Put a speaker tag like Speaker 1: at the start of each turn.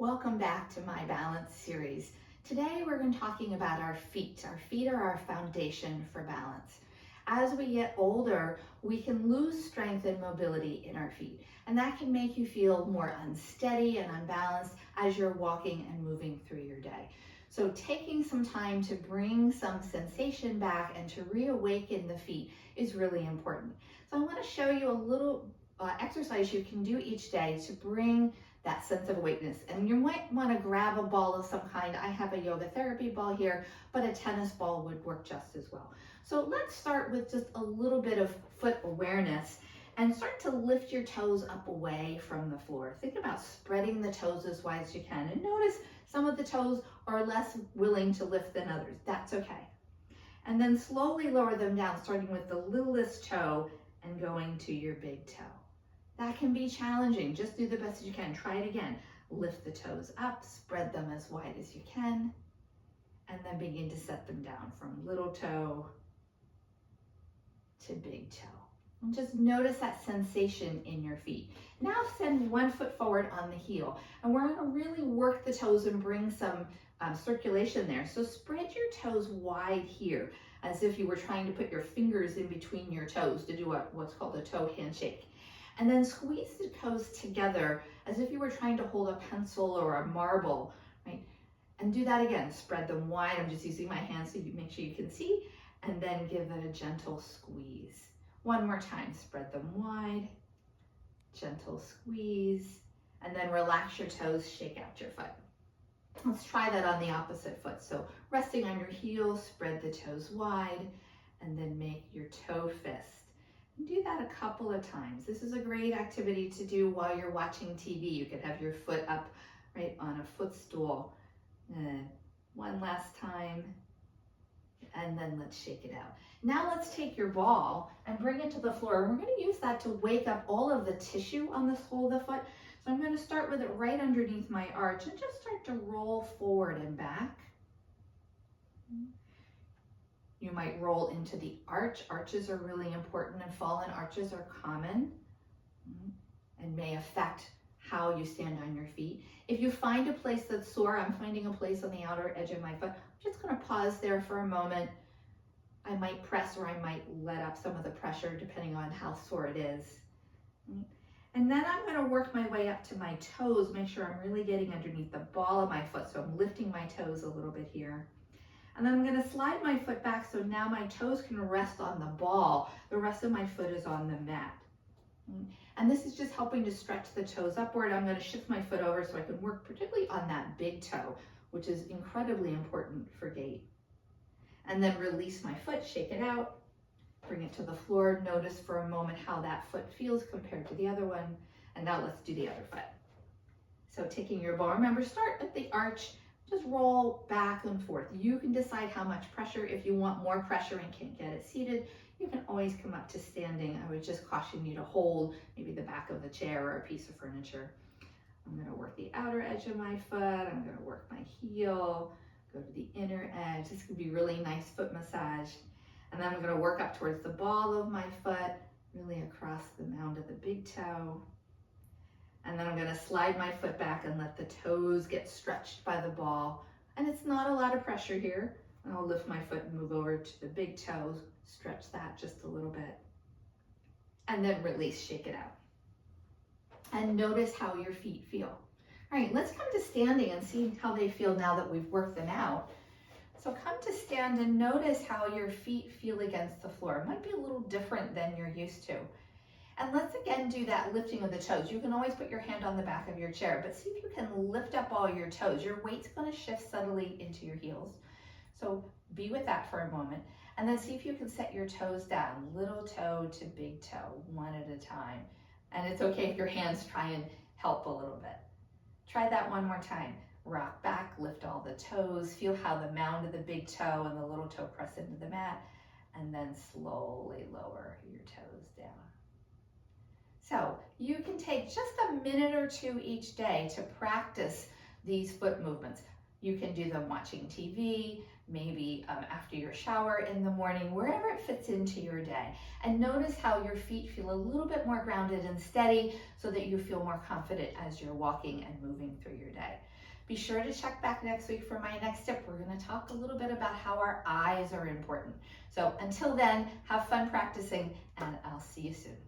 Speaker 1: Welcome back to my balance series. Today we're going to be talking about our feet. Our feet are our foundation for balance. As we get older, we can lose strength and mobility in our feet, and that can make you feel more unsteady and unbalanced as you're walking and moving through your day. So taking some time to bring some sensation back and to reawaken the feet is really important. So I want to show you a little exercise you can do each day to bring that sense of awakeness. And you might want to grab a ball of some kind. I have a yoga therapy ball here, but a tennis ball would work just as well. So let's start with just a little bit of foot awareness and start to lift your toes up away from the floor. Think about spreading the toes as wide as you can, and notice some of the toes are less willing to lift than others. That's okay. And then slowly lower them down, starting with the littlest toe and going to your big toe. That can be challenging. Just do the best as you can. Try it again. Lift the toes up, spread them as wide as you can, and then begin to set them down from little toe to big toe. And just notice that sensation in your feet. Now send one foot forward on the heel, and we're going to really work the toes and bring some circulation there. So spread your toes wide here, as if you were trying to put your fingers in between your toes to do what's called a toe handshake. And then squeeze the toes together as if you were trying to hold a pencil or a marble, right? And do that again. Spread them wide. I'm just using my hands so you make sure you can see, and then give it a gentle squeeze. One more time. Spread them wide, gentle squeeze, and then relax your toes, shake out your foot. Let's try that on the opposite foot. So resting on your heels, spread the toes wide, and then make your toe fist. Do that a couple of times. This is a great activity to do while you're watching TV. You could have your foot up right on a footstool. One last time, and then let's shake it out. Now let's take your ball and bring it to the floor. We're going to use that to wake up all of the tissue on the sole of the foot. So I'm going to start with it right underneath my arch and just start to roll forward and back. You might roll into the arch. Arches are really important, and fallen arches are common and may affect how you stand on your feet. If you find a place that's sore, I'm finding a place on the outer edge of my foot. I'm just going to pause there for a moment. I might press or I might let up some of the pressure depending on how sore it is. And then I'm going to work my way up to my toes, make sure I'm really getting underneath the ball of my foot. So I'm lifting my toes a little bit here. And then I'm going to slide my foot back so now my toes can rest on the ball. The rest of my foot is on the mat. And this is just helping to stretch the toes upward. I'm going to shift my foot over so I can work particularly on that big toe, which is incredibly important for gait. And then release my foot, shake it out, bring it to the floor. Notice for a moment how that foot feels compared to the other one. And now let's do the other foot. So taking your ball, remember, start at the arch. Just roll back and forth. You can decide how much pressure. If you want more pressure and can't get it seated, you can always come up to standing. I would just caution you to hold maybe the back of the chair or a piece of furniture. I'm going to work the outer edge of my foot. I'm going to work my heel, go to the inner edge. This could be really nice foot massage. And then I'm going to work up towards the ball of my foot, really across the mound of the big toe. And then I'm going to slide my foot back and let the toes get stretched by the ball. And it's not a lot of pressure here. And I'll lift my foot and move over to the big toe, stretch that just a little bit. And then release, shake it out. And notice how your feet feel. All right, let's come to standing and see how they feel now that we've worked them out. So come to stand and notice how your feet feel against the floor. It might be a little different than you're used to. And let's again do that lifting of the toes. You can always put your hand on the back of your chair, but see if you can lift up all your toes. Your weight's going to shift subtly into your heels. So be with that for a moment. And then see if you can set your toes down, little toe to big toe, one at a time. And it's okay if your hands try and help a little bit. Try that one more time. Rock back, lift all the toes. Feel how the mound of the big toe and the little toe press into the mat. And then slowly lower your toes down. So you can take just a minute or two each day to practice these foot movements. You can do them watching TV, maybe after your shower in the morning, wherever it fits into your day. And notice how your feet feel a little bit more grounded and steady so that you feel more confident as you're walking and moving through your day. Be sure to check back next week for my next tip. We're going to talk a little bit about how our eyes are important. So until then, have fun practicing, and I'll see you soon.